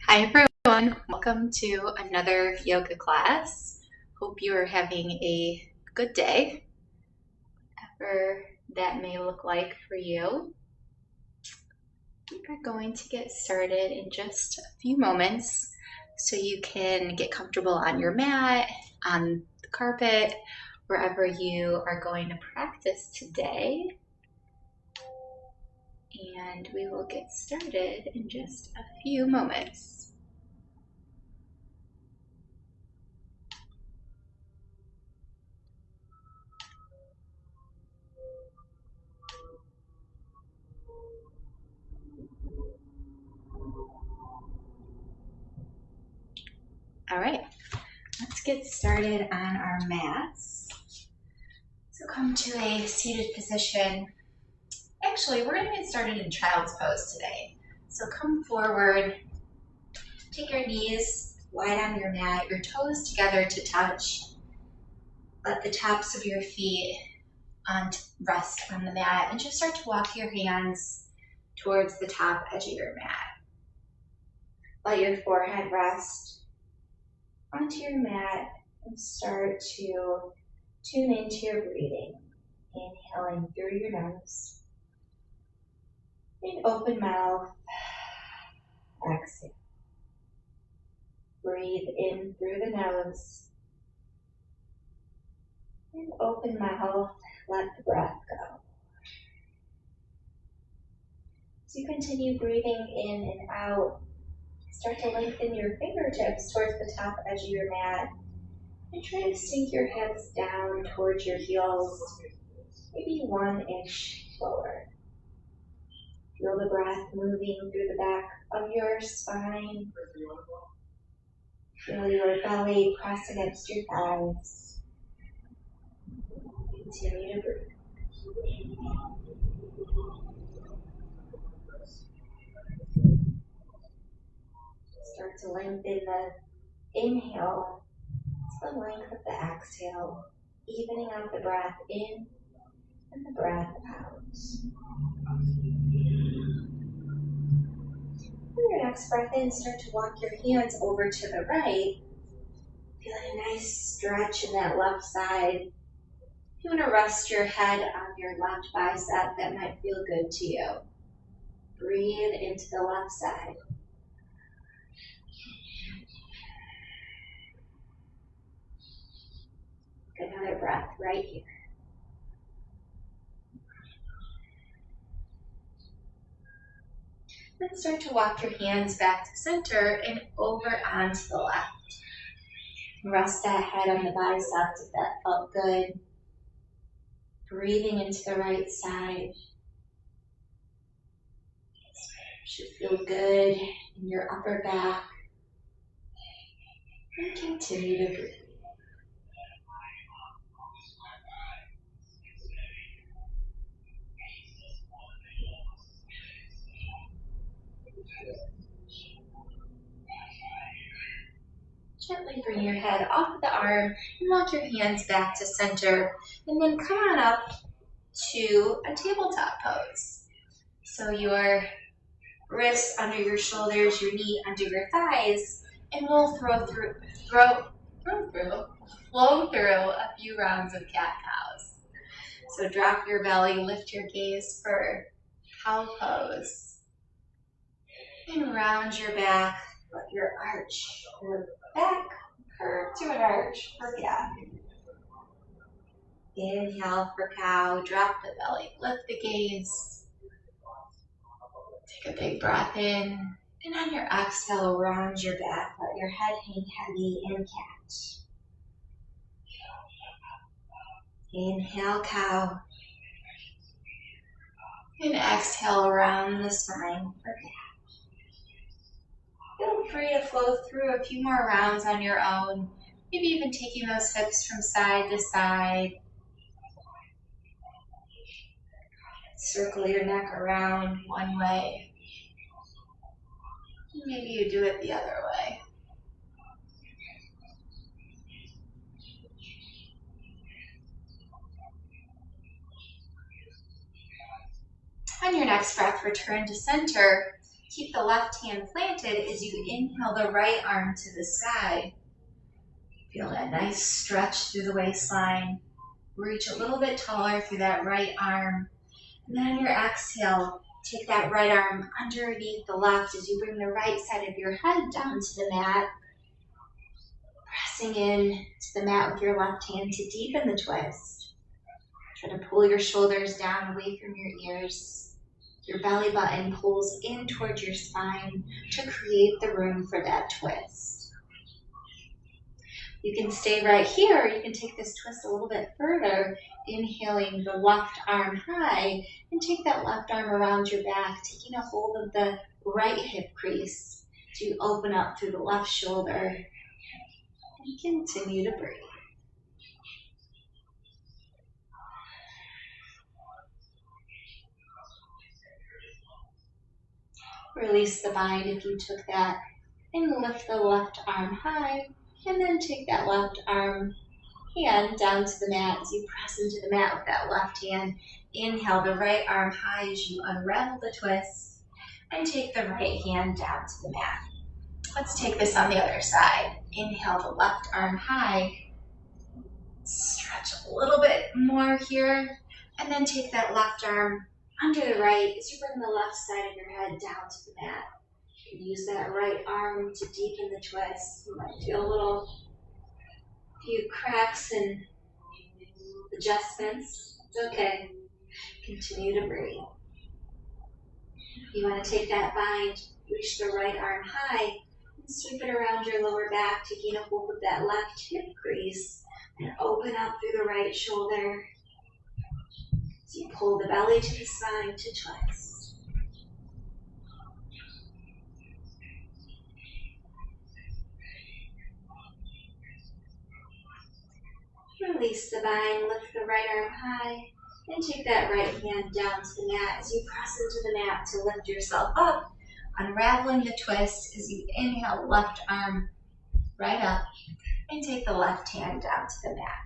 Hi everyone, welcome to another yoga class. Hope you are having a good day, whatever that may look like for you. We are going to get started in just a few moments so you can get comfortable on your mat, on the carpet, wherever you are going to practice today. And we will get started in just a few moments. All right, let's get started on our mats. So come to a seated position. Actually, we're going to get started in child's pose today. So come forward, take your knees wide on your mat, your toes together to touch. Let the tops of your feet rest on the mat and just start to walk your hands towards the top edge of your mat. Let your forehead rest onto your mat and start to tune into your breathing. Inhaling through your nose. And open mouth. Exhale. Breathe in through the nose. And open mouth. Let the breath go. As you continue breathing in and out, start to lengthen your fingertips towards the top edge of your mat. And try to sink your hips down towards your heels, maybe 1 inch lower. Feel the breath moving through the back of your spine. Feel your belly press against your thighs. Continue to breathe. Start to lengthen the inhale to the length of the exhale, evening out the breath in and the breath out. On your next breath in, start to walk your hands over to the right. Feeling a nice stretch in that left side. If you want to rest your head on your left bicep, that might feel good to you. Breathe into the left side. Another breath right here. Then start to walk your hands back to center and over onto the left. Rest that head on the biceps if that felt good. Breathing into the right side. Should feel good in your upper back. And continue to breathe. Gently bring your head off of the arm and walk your hands back to center. And then come on up to a tabletop pose. So your wrists under your shoulders, your knee under your thighs, and we'll flow through a few rounds of cat-cows. So drop your belly, lift your gaze for cow pose. And round your back, let your arch, your back curve to an arch for cat. Inhale for cow, drop the belly, lift the gaze. Take a big breath in, and on your exhale, round your back, let your head hang heavy in cat. Inhale, cow. And exhale, around the spine for cat. Feel free to flow through a few more rounds on your own, maybe even taking those hips from side to side. Circle your neck around one way. Maybe you do it the other way. On your next breath, return to center. Keep the left hand planted as you inhale the right arm to the sky. Feel that nice stretch through the waistline. Reach a little bit taller through that right arm. And then on your exhale, take that right arm underneath the left as you bring the right side of your head down to the mat. Pressing in to the mat with your left hand to deepen the twist. Try to pull your shoulders down away from your ears. Your belly button pulls in towards your spine to create the room for that twist. You can stay right here. You can take this twist a little bit further, inhaling the left arm high, and take that left arm around your back, taking a hold of the right hip crease to open up through the left shoulder. And continue to breathe. Release the bind if you took that, and lift the left arm high, and then take that left arm hand down to the mat as you press into the mat with that left hand. Inhale the right arm high as you unravel the twist, and take the right hand down to the mat. Let's take this on the other side. Inhale the left arm high, stretch a little bit more here, and then take that left arm under the right as you bring the left side of your head down to the mat. You can use that right arm to deepen the twist. You might feel a few cracks and adjustments. It's okay. Continue to breathe. You want to take that bind, reach the right arm high, and sweep it around your lower back, taking a hold of that left hip crease, and open up through the right shoulder. As you pull the belly to the spine to twist. Release the bind, lift the right arm high, and take that right hand down to the mat as you press into the mat to lift yourself up, unraveling the twist as you inhale the left arm right up, and take the left hand down to the mat.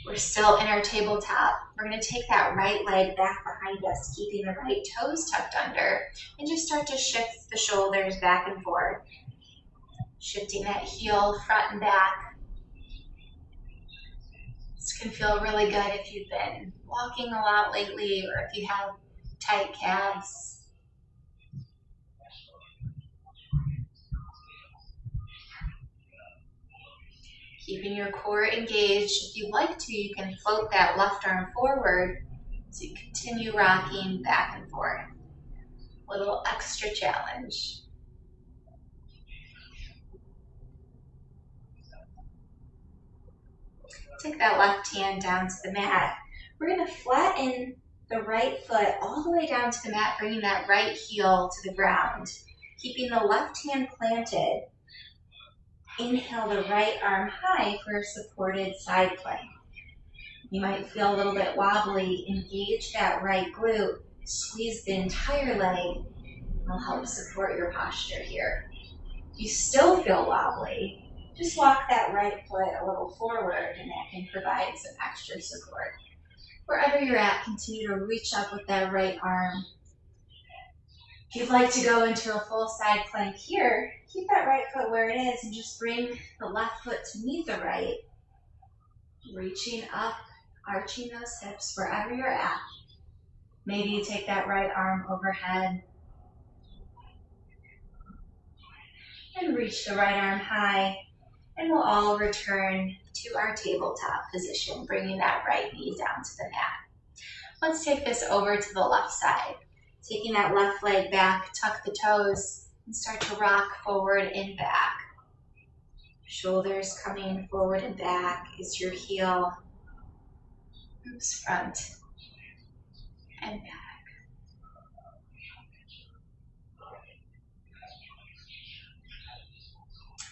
We're still in our tabletop. We're going to take that right leg back behind us, keeping the right toes tucked under, and just start to shift the shoulders back and forth. Shifting that heel front and back. This can feel really good if you've been walking a lot lately or if you have tight calves. Keeping your core engaged. If you'd like to, you can float that left arm forward as you continue rocking back and forth. A little extra challenge. Take that left hand down to the mat. We're going to flatten the right foot all the way down to the mat, bringing that right heel to the ground. Keeping the left hand planted. Inhale the right arm high for a supported side plank. You might feel a little bit wobbly. Engage that right glute. Squeeze the entire leg. It'll help support your posture here. If you still feel wobbly, just walk that right foot a little forward, and that can provide some extra support. Wherever you're at, continue to reach up with that right arm. If you'd like to go into a full side plank here, keep that right foot where it is and just bring the left foot to meet the right. Reaching up, arching those hips wherever you're at. Maybe you take that right arm overhead and reach the right arm high, and we'll all return to our tabletop position, bringing that right knee down to the mat. Let's take this over to the left side. Taking that left leg back, tuck the toes, and start to rock forward and back. Shoulders coming forward and back as your heel moves front and back.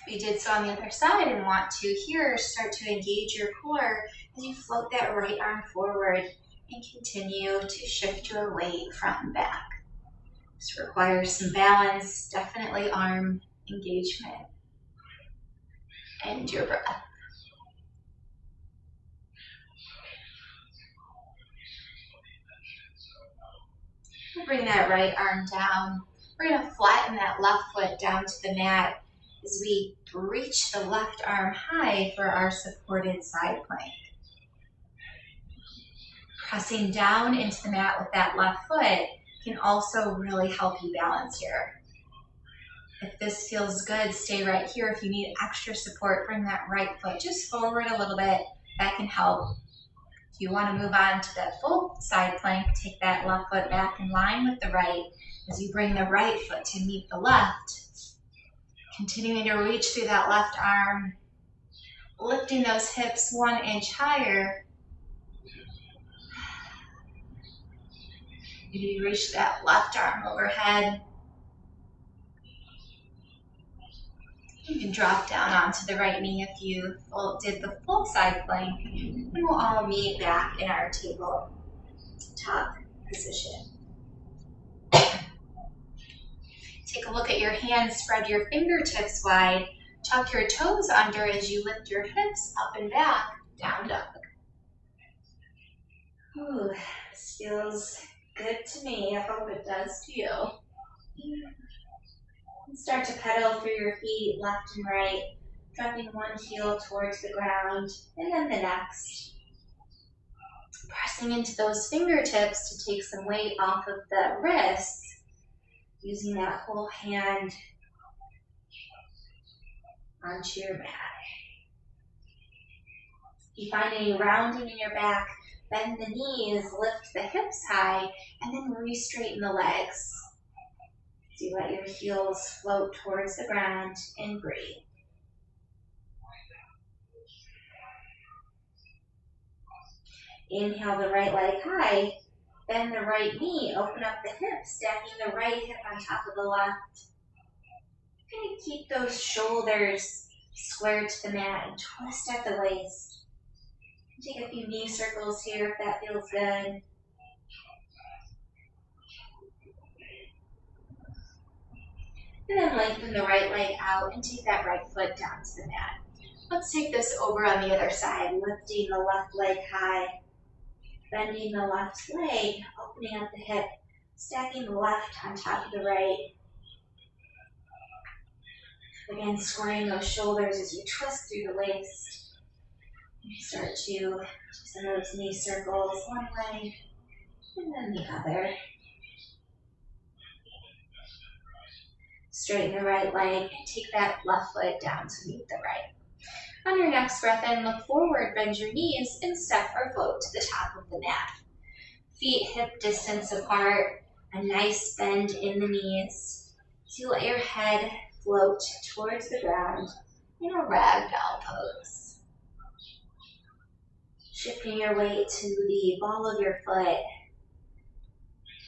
If you did so on the other side and want to here, start to engage your core as you float that right arm forward and continue to shift your weight front and back. This requires some balance, definitely arm engagement, and your breath. Bring that right arm down, We're going to flatten that left foot down to the mat as we reach the left arm high for our supported side plank. Pressing down into the mat with that left foot can also really help you balance here. If this feels good, stay right here. If you need extra support, bring that right foot just forward a little bit. That can help. If you want to move on to that full side plank, take that left foot back in line with the right as you bring the right foot to meet the left. Continuing to reach through that left arm, lifting those hips 1 inch higher. Maybe you reach that left arm overhead. You can drop down onto the right knee if you did the full side plank, and we'll all meet back in our table top position. Take a look at your hands, spread your fingertips wide, tuck your toes under as you lift your hips up and back, down dog. Ooh, this feels good to me. I hope it does to you. Start to pedal through your feet, left and right, dropping one heel towards the ground, and then the next. Pressing into those fingertips to take some weight off of the wrists, using that whole hand onto your mat. If you find any rounding in your back, bend the knees, lift the hips high, and then re-straighten the legs. So you let your heels float towards the ground and breathe. Inhale the right leg high, bend the right knee, open up the hips, stacking the right hip on top of the left. You're going to keep those shoulders square to the mat and twist at the waist. Take a few knee circles here if that feels good. And then lengthen the right leg out and take that right foot down to the mat. Let's take this over on the other side, lifting the left leg high, bending the left leg, opening up the hip, stacking the left on top of the right. Again, squaring those shoulders as you twist through the waist. You start to do some of those knee circles, one leg and then the other. Straighten the right leg and take that left foot down to meet the right. On your next breath in, look forward, bend your knees, and step or float to the top of the mat. Feet hip distance apart, a nice bend in the knees. So you let your head float towards the ground in a ragdoll pose. Shifting your weight to the ball of your foot,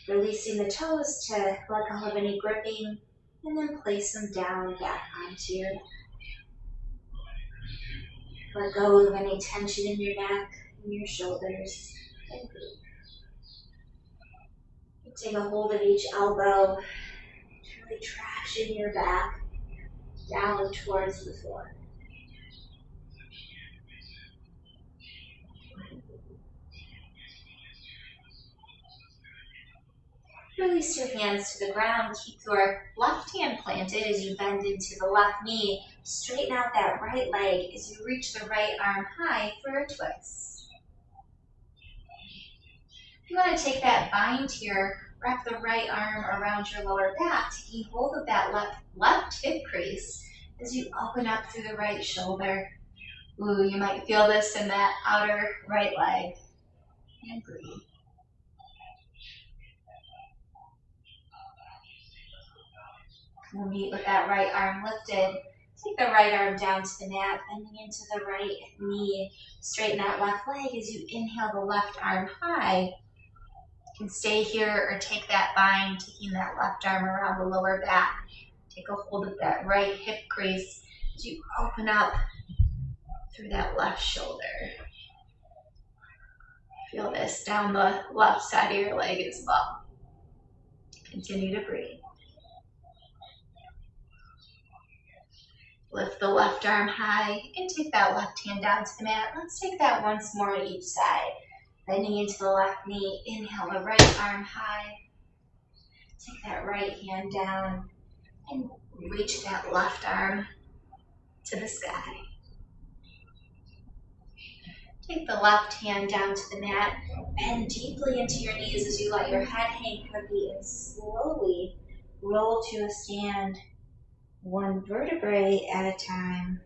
releasing the toes to let go of any gripping, and then place them down back onto your neck. Let go of any tension in your neck and your shoulders. And breathe. Take a hold of each elbow. Really traction your back down towards the floor. Release your hands to the ground. Keep your left hand planted as you bend into the left knee. Straighten out that right leg as you reach the right arm high for a twist. If you want to take that bind here, wrap the right arm around your lower back, taking hold of that left hip crease as you open up through the right shoulder. Ooh, you might feel this in that outer right leg. And breathe. We'll meet with that right arm lifted. Take the right arm down to the mat, bending into the right knee. Straighten that left leg as you inhale the left arm high. You can stay here or take that bind, taking that left arm around the lower back. Take a hold of that right hip crease as you open up through that left shoulder. Feel this down the left side of your leg as well. Continue to breathe. Lift the left arm high and take that left hand down to the mat. Let's take that once more to each side. Bending into the left knee, inhale the right arm high. Take that right hand down and reach that left arm to the sky. Take the left hand down to the mat, bend deeply into your knees as you let your head hang heavy and slowly roll to a stand, one vertebrae at a time.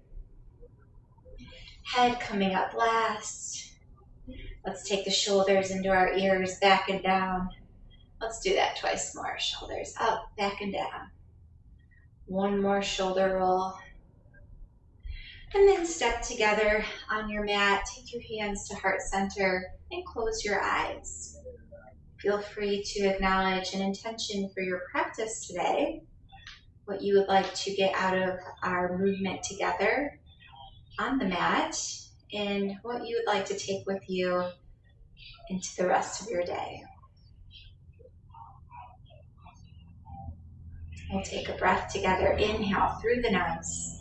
Head coming up last. Let's take the shoulders into our ears, back and down. Let's do that twice more. Shoulders up, back and down. One more shoulder roll. And then step together on your mat. Take your hands to heart center and close your eyes. Feel free to acknowledge an intention for your practice today, what you would like to get out of our movement together on the mat, and what you would like to take with you into the rest of your day. We'll take a breath together. Inhale through the nose.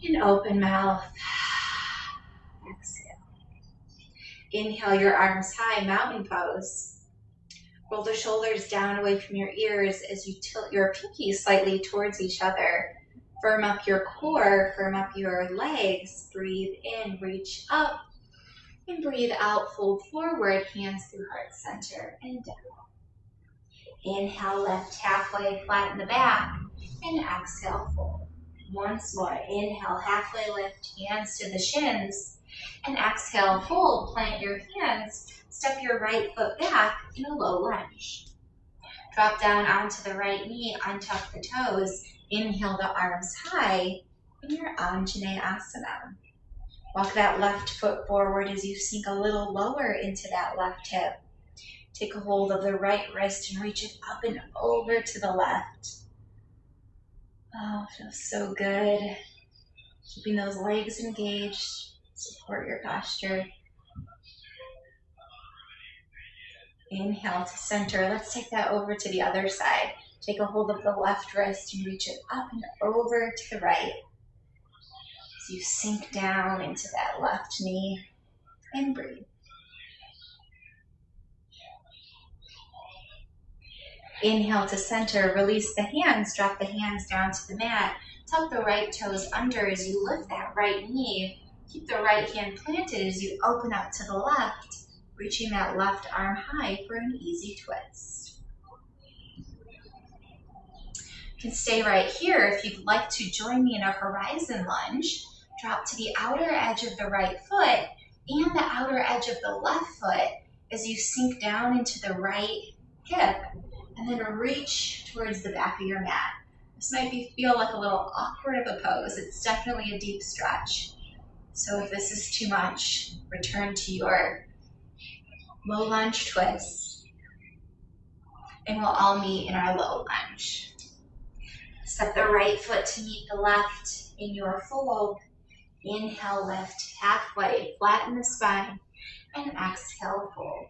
And open mouth. Exhale. Inhale your arms high, mountain pose. Roll the shoulders down away from your ears as you tilt your pinkies slightly towards each other. Firm up your core, firm up your legs. Breathe in, reach up. And breathe out, fold forward, hands through heart center and down. Inhale, lift halfway, flatten the back. And exhale, fold. Once more, inhale, halfway lift, hands to the shins, and exhale, fold, plant your hands, step your right foot back in a low lunge. Drop down onto the right knee, untuck the toes, inhale the arms high in your Anjaneyasana. Walk that left foot forward as you sink a little lower into that left hip. Take a hold of the right wrist and reach it up and over to the left. Oh, feels so good. Keeping those legs engaged, support your posture. Inhale to center. Let's take that over to the other side. Take a hold of the left wrist and reach it up and over to the right. As you sink down into that left knee and breathe. Inhale to center, release the hands, drop the hands down to the mat. Tuck the right toes under as you lift that right knee. Keep the right hand planted as you open up to the left, reaching that left arm high for an easy twist. You can stay right here. If you'd like to join me in a horizon lunge, drop to the outer edge of the right foot and the outer edge of the left foot as you sink down into the right hip. And then reach towards the back of your mat. This might feel like a little awkward of a pose. It's definitely a deep stretch. So if this is too much, return to your low lunge twist. And we'll all meet in our low lunge. Step the right foot to meet the left in your fold. Inhale, lift halfway, flatten the spine, and exhale, fold.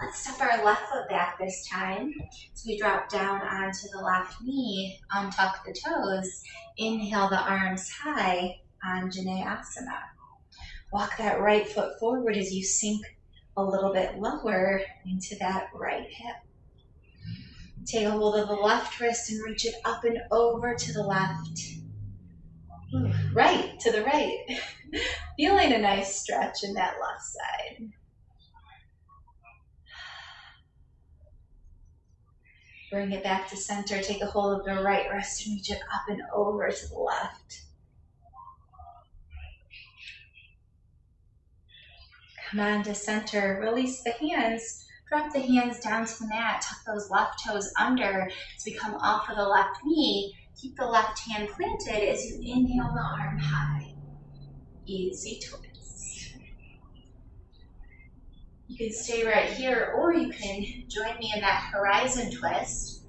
Let's step our left foot back this time. So we drop down onto the left knee, untuck the toes, inhale the arms high, Anjaneyasana. Walk that right foot forward as you sink a little bit lower into that right hip. Take a hold of the left wrist and reach it up and over to the left. Right to the right. Feeling a nice stretch in that left side. Bring it back to center. Take a hold of the right wrist and reach it up and over to the left. Come on to center. Release the hands. Drop the hands down to the mat. Tuck those left toes under as we come off of the left knee. Keep the left hand planted as you inhale the arm high. Easy twist. You can stay right here, or you can join me in that horizon twist,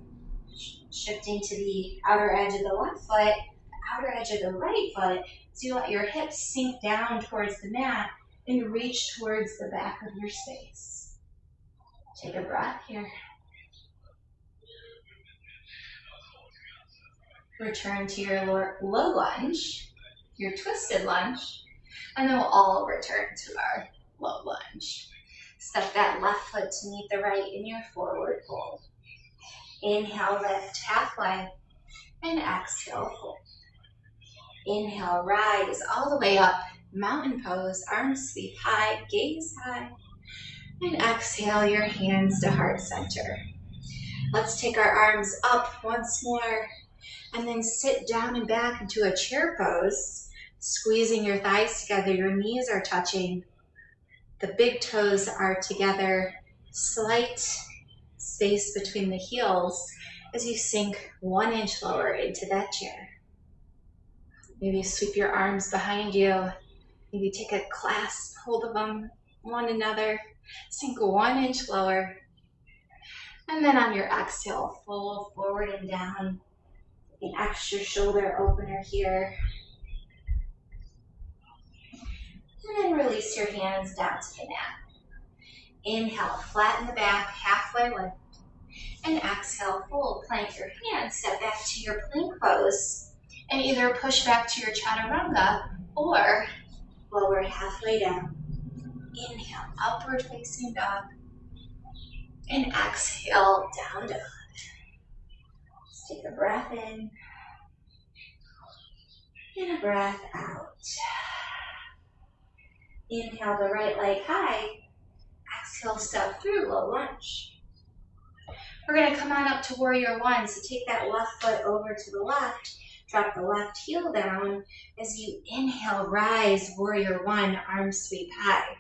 shifting to the outer edge of the left foot, the outer edge of the right foot, so you let your hips sink down towards the mat and reach towards the back of your space. Take a breath here. Return to your low lunge, your twisted lunge, and then we'll all return to our low lunge. Step that left foot to meet the right in your forward fold. Inhale, lift halfway, and exhale, fold. Inhale, rise all the way up, mountain pose, arms sweep high, gaze high, and exhale your hands to heart center. Let's take our arms up once more, and then sit down and back into a chair pose, squeezing your thighs together, your knees are touching, the big toes are together, slight space between the heels as you sink 1 inch lower into that chair. Maybe sweep your arms behind you, maybe take a clasp hold of them, one another, sink 1 inch lower, and then on your exhale, fold forward and down. An extra shoulder opener here. And then release your hands down to the mat. Inhale, flatten the back, halfway lift. And exhale, fold, plank your hands, step back to your plank pose. And either push back to your chaturanga or lower halfway down. Inhale, upward facing dog. And exhale, down dog. Let's take a breath in. And a breath out. Inhale the right leg high. Exhale, step through, low lunge. We're going to come on up to warrior one. So take that left foot over to the left. Drop the left heel down. As you inhale, rise, warrior one, arms sweep high.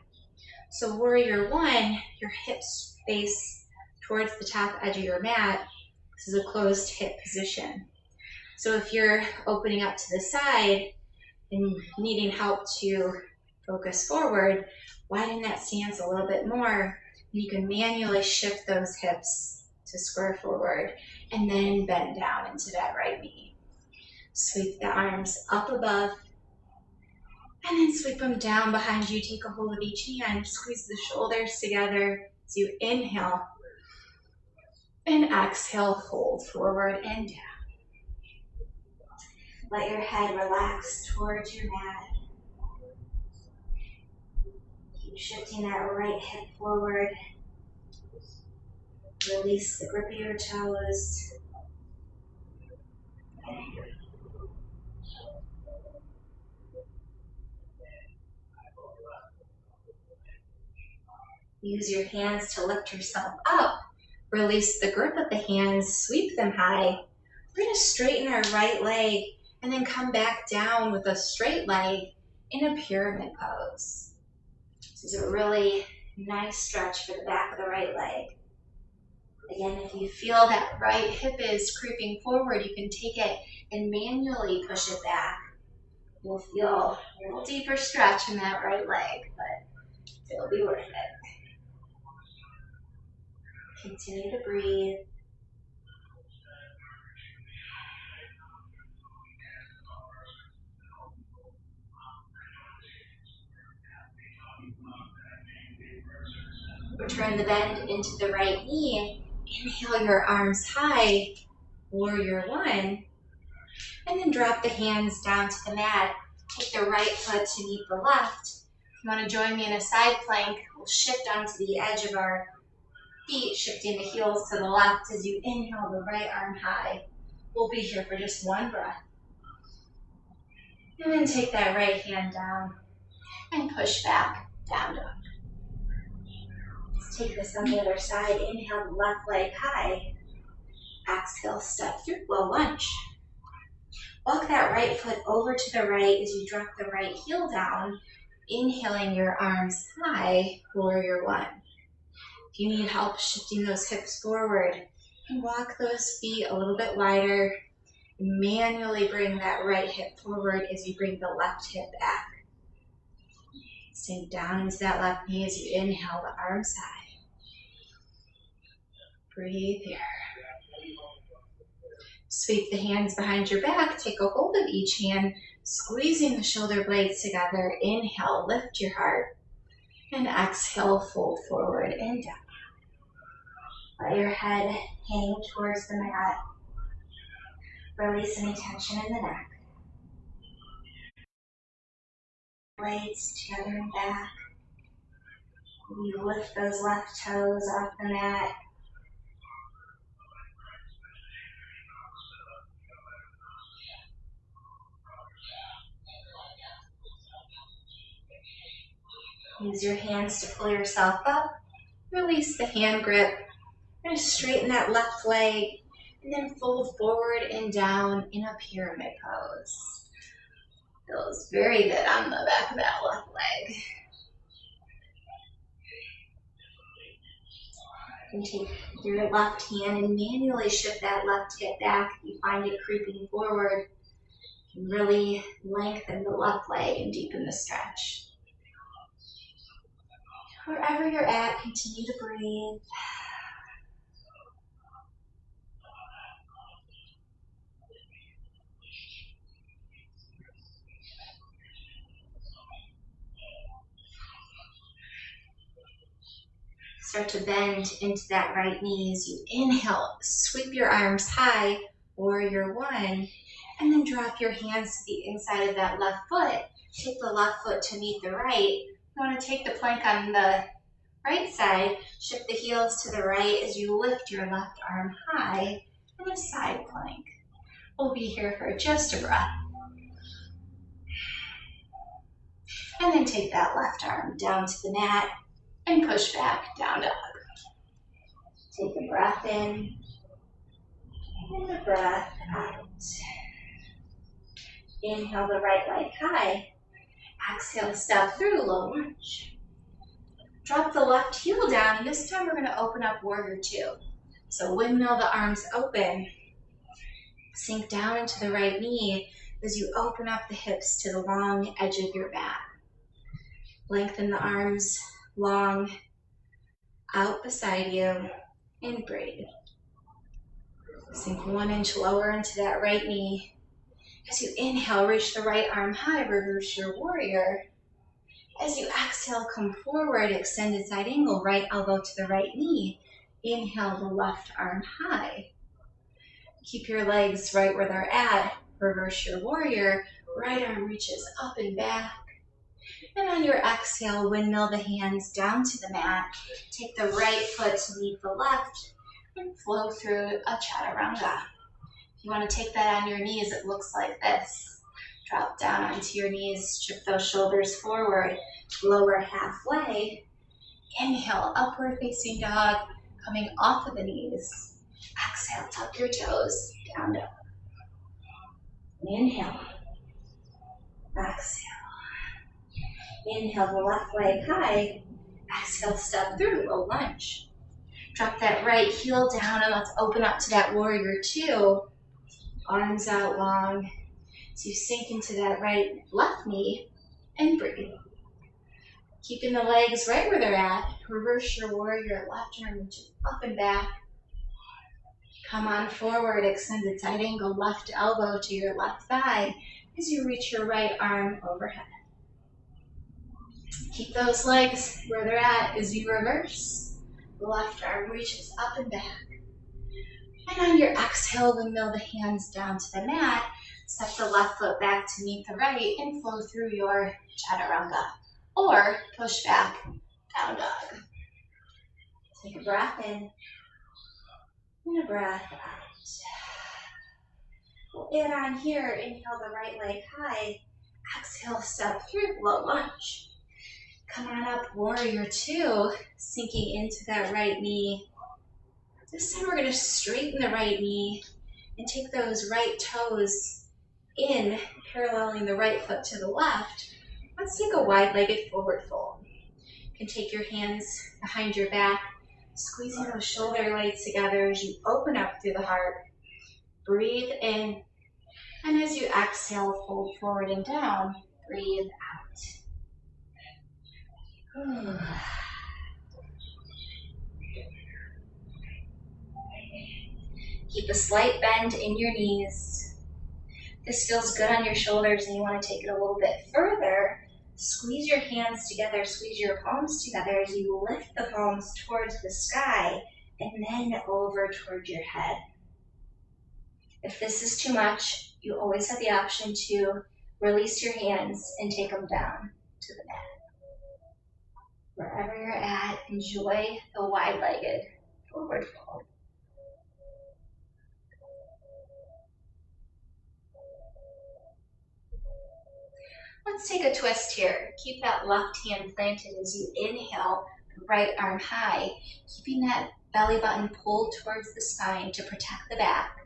So warrior one, your hips face towards the top edge of your mat. This is a closed hip position. So if you're opening up to the side and needing help to focus forward, widen that stance a little bit more. You can manually shift those hips to square forward and then bend down into that right knee. Sweep the arms up above and then sweep them down behind you. Take a hold of each hand, squeeze the shoulders together as you inhale and exhale, fold forward and down. Let your head relax towards your mat. Keep shifting that right hip forward. Release the grip of your toes. Use your hands to lift yourself up. Release the grip of the hands, sweep them high. We're going to straighten our right leg and then come back down with a straight leg in a pyramid pose. This is a really nice stretch for the back of the right leg. Again, if you feel that right hip is creeping forward, you can take it and manually push it back. You'll feel a little deeper stretch in that right leg, but it'll be worth it. Continue to breathe. Return the bend into the right knee. Inhale your arms high, warrior one. And then drop the hands down to the mat. Take the right foot to meet the left. If you want to join me in a side plank, we'll shift onto the edge of our feet, shifting the heels to the left as you inhale the right arm high. We'll be here for just one breath. And then take that right hand down and push back, down dog. Let's take this on the other side. Inhale the left leg high. Exhale, step through, low lunge. Walk that right foot over to the right as you drop the right heel down, inhaling your arms high, warrior one. If you need help shifting those hips forward, you can walk those feet a little bit wider, and manually bring that right hip forward as you bring the left hip back. Sink down into that left knee as you inhale the arms high. Breathe here. Sweep the hands behind your back, take a hold of each hand, squeezing the shoulder blades together. Inhale, lift your heart, and exhale, fold forward and down. Let your head hang towards the mat. Release any tension in the neck. Blades together and back. We lift those left toes off the mat. Use your hands to pull yourself up. Release the hand grip. You're going to straighten that left leg and then fold forward and down in a pyramid pose. Feels very good on the back of that left leg. You can take your left hand and manually shift that left hip back if you find it creeping forward. You can really lengthen the left leg and deepen the stretch. Wherever you're at, continue to breathe. Start to bend into that right knee as you inhale. Sweep your arms high, warrior one, and then drop your hands to the inside of that left foot. Take the left foot to meet the right. You want to take the plank on the right side, shift the heels to the right as you lift your left arm high in a side plank. We'll be here for just a breath. And then take that left arm down to the mat and push back, down dog. Take a breath in and a breath out. Inhale the right leg high. Exhale, step through, low lunge. Drop the left heel down, and this time we're going to open up warrior two. So windmill the arms open. Sink down into the right knee as you open up the hips to the long edge of your mat. Lengthen the arms long out beside you and breathe. Sink 1 inch lower into that right knee. As you inhale, reach the right arm high, reverse your warrior. As you exhale, come forward, extended side angle, right elbow to the right knee. Inhale the left arm high. Keep your legs right where they're at. Reverse your warrior. Right arm reaches up and back. And on your exhale, windmill the hands down to the mat. Take the right foot to meet the left and flow through a chaturanga. If you want to take that on your knees, it looks like this. Drop down onto your knees, shift those shoulders forward, lower halfway. Inhale, upward facing dog, coming off of the knees. Exhale, tuck your toes, down dog. Inhale, exhale. Inhale the left leg high. Exhale, step through, low lunge. Drop that right heel down and let's open up to that warrior two. Arms out long. So you sink into that left knee and breathe. Keeping the legs right where they're at. Reverse your warrior, left arm reaches up and back. Come on forward, extended side angle, left elbow to your left thigh as you reach your right arm overhead. Keep those legs where they're at as you reverse. The left arm reaches up and back. And on your exhale, windmill the hands down to the mat. Step the left foot back to meet the right and flow through your chaturanga. Or push back, down dog. Take a breath in and a breath out. We'll add on here, inhale the right leg high. Exhale, step through, low lunge. Come on up, warrior two, sinking into that right knee. This time we're going to straighten the right knee and take those right toes in, paralleling the right foot to the left. Let's take a wide-legged forward fold. You can take your hands behind your back, squeezing those shoulder blades together as you open up through the heart. Breathe in, and as you exhale, fold forward and down. Breathe out. Keep a slight bend in your knees. If this feels good on your shoulders and you want to take it a little bit further, squeeze your hands together, squeeze your palms together as you lift the palms towards the sky and then over towards your head. If this is too much, you always have the option to release your hands and take them down to the mat. Wherever you're at, enjoy the wide-legged forward fold. Let's take a twist here. Keep that left hand planted as you inhale, right arm high, keeping that belly button pulled towards the spine to protect the back.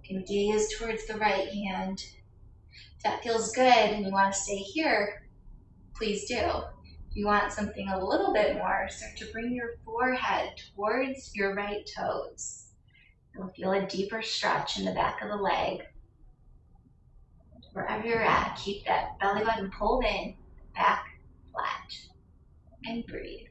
You can gaze towards the right hand. If that feels good and you want to stay here, please do. If you want something a little bit more, start to bring your forehead towards your right toes. You'll feel a deeper stretch in the back of the leg. Wherever you're at, keep that belly button pulled in, back flat, and breathe.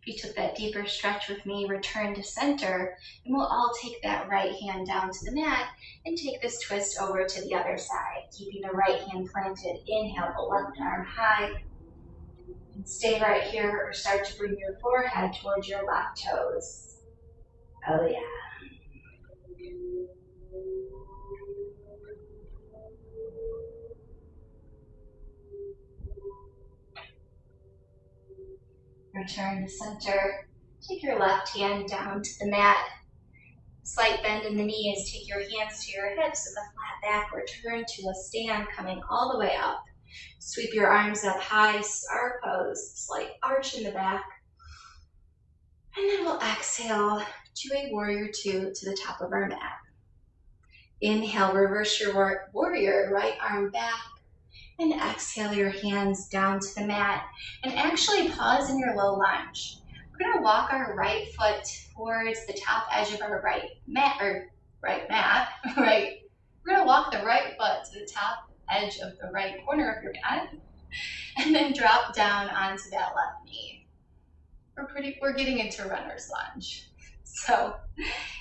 If you took that deeper stretch with me, return to center, and we'll all take that right hand down to the mat and take this twist over to the other side, keeping the right hand planted. Inhale, the left arm high, and stay right here or start to bring your forehead towards your left toes. Oh yeah. Return to center. Take your left hand down to the mat. Slight bend in the knees. Take your hands to your hips with a flat back. Return to a stand coming all the way up. Sweep your arms up high, star pose. Slight arch in the back. And then we'll exhale to a warrior two to the top of our mat. Inhale, reverse your warrior, right arm back. And exhale your hands down to the mat. And actually pause in your low lunge. We're going to walk our right foot towards the top edge of our right mat. We're going to walk the right foot to the top edge of the right corner of your mat. And then drop down onto that left knee. We're getting into runner's lunge. So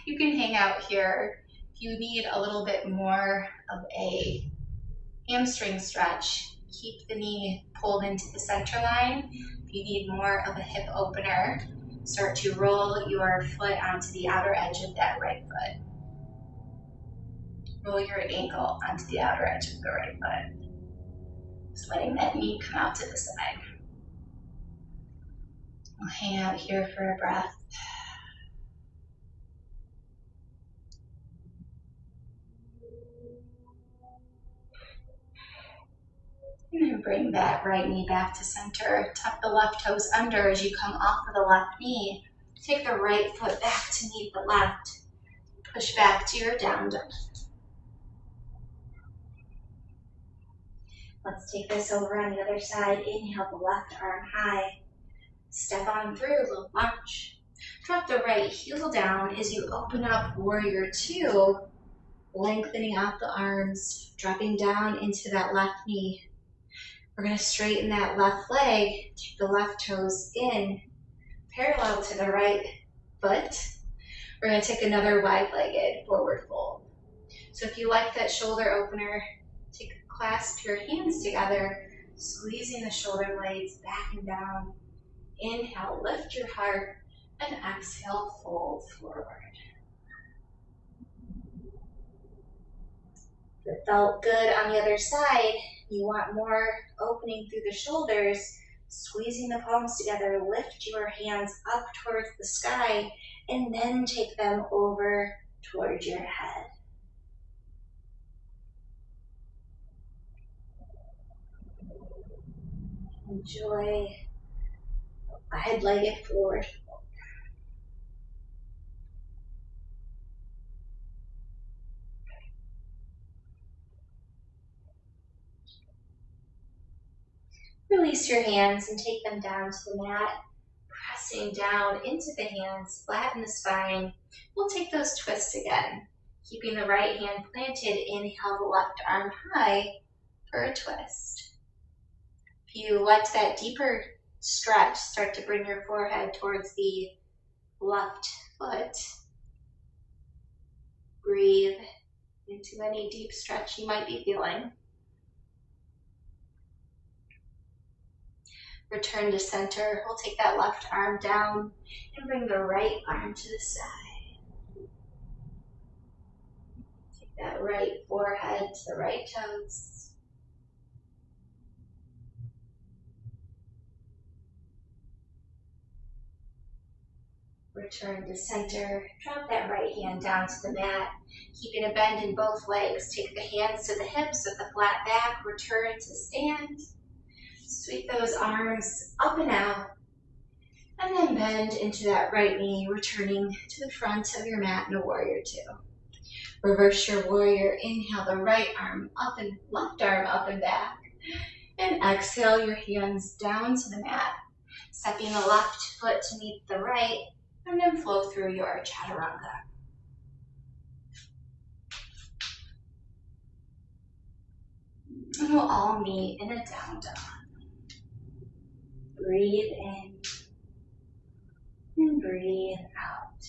you can hang out here. If you need a little bit more of a hamstring stretch, keep the knee pulled into the center line. If you need more of a hip opener, start to roll your foot onto the outer edge of that right foot. Roll your ankle onto the outer edge of the right foot. Just letting that knee come out to the side. We'll hang out here for a breath. And then bring that right knee back to center. Tuck the left toes under as you come off of the left knee. Take the right foot back to meet the left. Push back to your down dog. Let's take this over on the other side. Inhale the left arm high. Step on through, little lunge. Drop the right heel down as you open up warrior two, lengthening out the arms, dropping down into that left knee. We're going to straighten that left leg, keep the left toes in, parallel to the right foot. We're going to take another wide-legged forward fold. So if you like that shoulder opener, clasp your hands together, squeezing the shoulder blades back and down. Inhale, lift your heart, and exhale, fold forward. If it felt good on the other side, you want more opening through the shoulders, squeezing the palms together, lift your hands up towards the sky, and then take them over towards your head. Enjoy wide-legged forward fold. Release your hands and take them down to the mat, pressing down into the hands, flatten the spine. We'll take those twists again. Keeping the right hand planted, inhale the left arm high for a twist. If you liked that deeper stretch, start to bring your forehead towards the left foot. Breathe into any deep stretch you might be feeling. Return to center. We'll take that left arm down and bring the right arm to the side. Take that right forehead to the right toes. Return to center. Drop that right hand down to the mat. Keeping a bend in both legs. Take the hands to the hips with the flat back. Return to stand. Sweep those arms up and out. And then bend into that right knee, returning to the front of your mat in a warrior two. Reverse your warrior. Inhale the right arm up and left arm up and back. And exhale your hands down to the mat. Stepping the left foot to meet the right. And then flow through your chaturanga. And we'll all meet in a down dog. Breathe in and breathe out.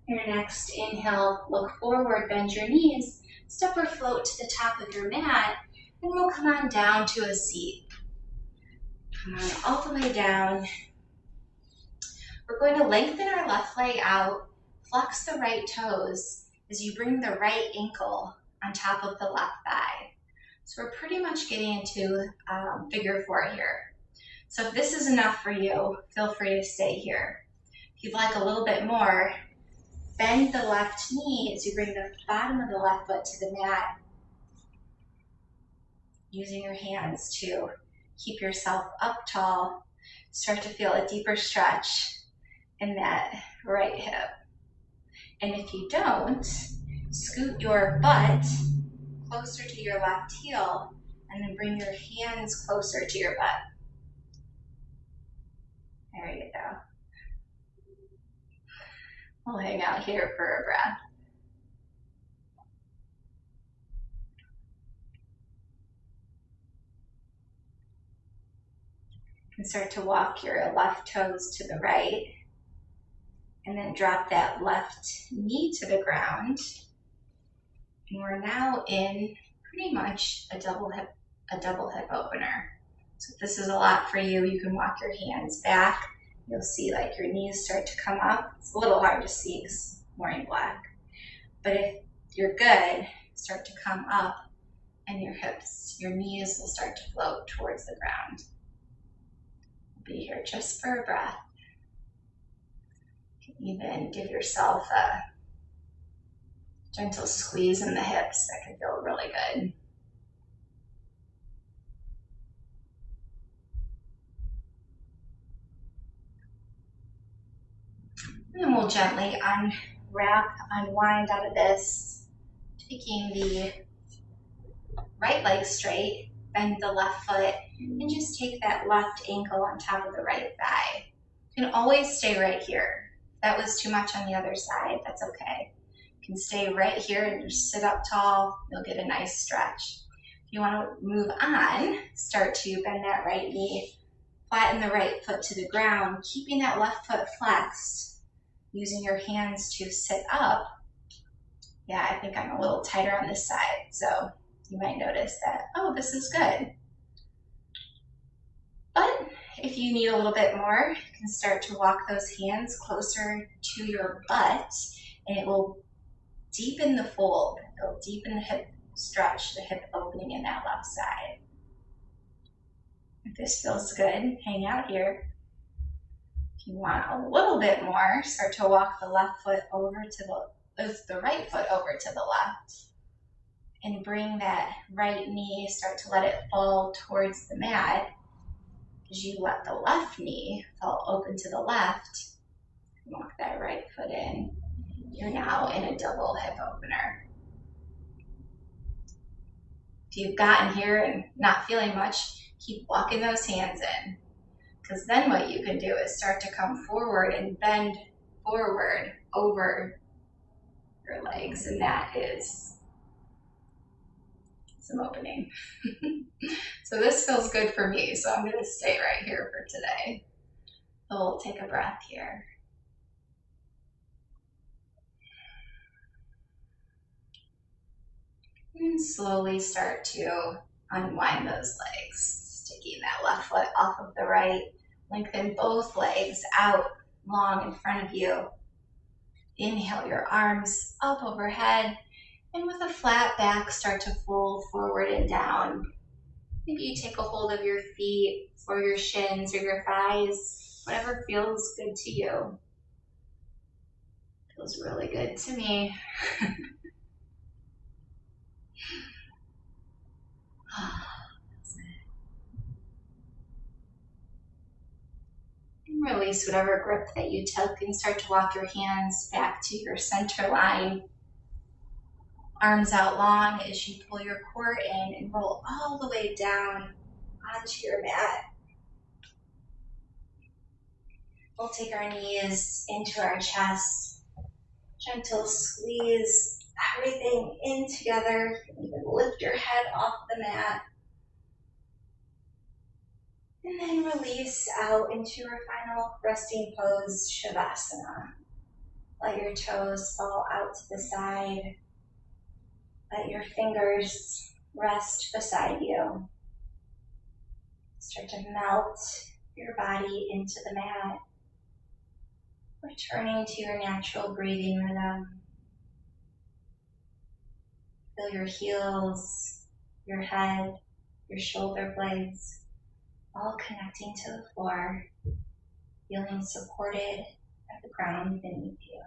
Your next inhale, look forward, bend your knees, step or float to the top of your mat, and we'll come on down to a seat. Come on all the way down. We're going to lengthen our left leg out, flex the right toes as you bring the right ankle on top of the left thigh. So we're pretty much getting into figure four here. So if this is enough for you, feel free to stay here. If you'd like a little bit more, bend the left knee as you bring the bottom of the left foot to the mat, using your hands to keep yourself up tall. Start to feel a deeper stretch in that right hip. And if you don't, scoot your butt closer to your left heel and then bring your hands closer to your butt. There you go. We'll hang out here for a breath. And start to walk your left toes to the right. And then drop that left knee to the ground. And we're now in pretty much a double hip opener. So if this is a lot for you, you can walk your hands back. You'll see like your knees start to come up. It's a little hard to see because I'm wearing black. But if you're good, start to come up and your hips, your knees will start to float towards the ground. Be here just for a breath. You can even give yourself a gentle squeeze in the hips. That can feel really good. And then we'll gently unwind out of this, taking the right leg straight, bend the left foot, and just take that left ankle on top of the right thigh. You can always stay right here. If that was too much on the other side, that's okay. You can stay right here and just sit up tall. You'll get a nice stretch. If you want to move on, start to bend that right knee, flatten the right foot to the ground, keeping that left foot flexed, using your hands to sit up. Yeah, I think I'm a little tighter on this side, so you might notice that, oh, this is good. But if you need a little bit more, you can start to walk those hands closer to your butt, and it will deepen the fold. It'll deepen the hip stretch, the hip opening in that left side. If this feels good, hang out here. If you want a little bit more, start to walk the left foot over to the right foot over to the left. And bring that right knee, start to let it fall towards the mat. As you let the left knee fall open to the left, walk that right foot in. You're now in a double hip opener. If you've gotten here and not feeling much, keep walking those hands in. Because then what you can do is start to come forward and bend forward over your legs, and that is some opening. So this feels good for me, so I'm going to stay right here for today. So we'll take a breath here. And slowly start to unwind those legs, sticking that left foot off of the right. Lengthen both legs out long in front of you. Inhale your arms up overhead, and with a flat back, start to fold forward and down. Maybe you take a hold of your feet or your shins or your thighs. Whatever feels good to you. Feels really good to me. And release whatever grip that you took and start to walk your hands back to your center line. Arms out long as you pull your core in and roll all the way down onto your mat. We'll take our knees into our chest. Gentle squeeze everything in together. Even lift your head off the mat. And then release out into your final resting pose, Shavasana. Let your toes fall out to the side. Let your fingers rest beside you. Start to melt your body into the mat. Returning to your natural breathing rhythm. Feel your heels, your head, your shoulder blades, all connecting to the floor, feeling supported at the ground beneath you.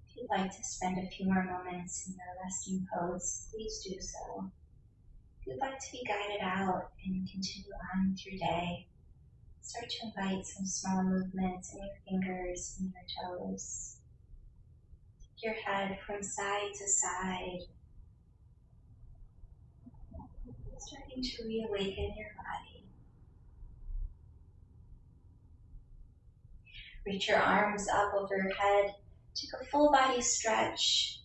If you'd like to spend a few more moments in your resting pose, please do so. If you'd like to be guided out and continue on with your day, start to invite some small movements in your fingers and your toes. Take your head from side to side, starting to reawaken your body. Reach your arms up over your head. Take a full body stretch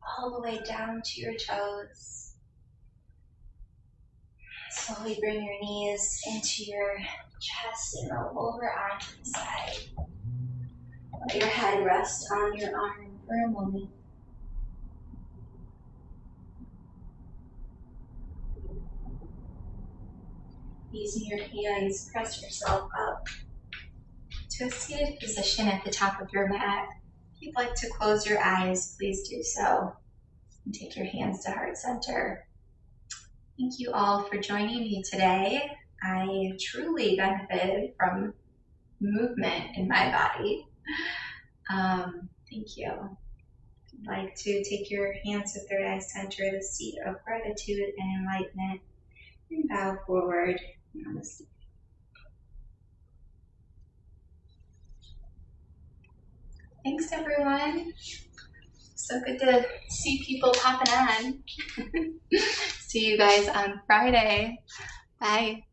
all the way down to your toes. Slowly bring your knees into your chest and roll over onto the side. Let your head rest on your arm for a moment. Using your hands, press yourself up to a seated position at the top of your mat. If you'd like to close your eyes, please do so. And take your hands to heart center. Thank you all for joining me today. I truly benefited from movement in my body. Thank you. If you'd like to take your hands to third eye center, the seat of gratitude and enlightenment, and bow forward. Namaste. Thanks, everyone. So good to see people popping on. See you guys on Friday. Bye.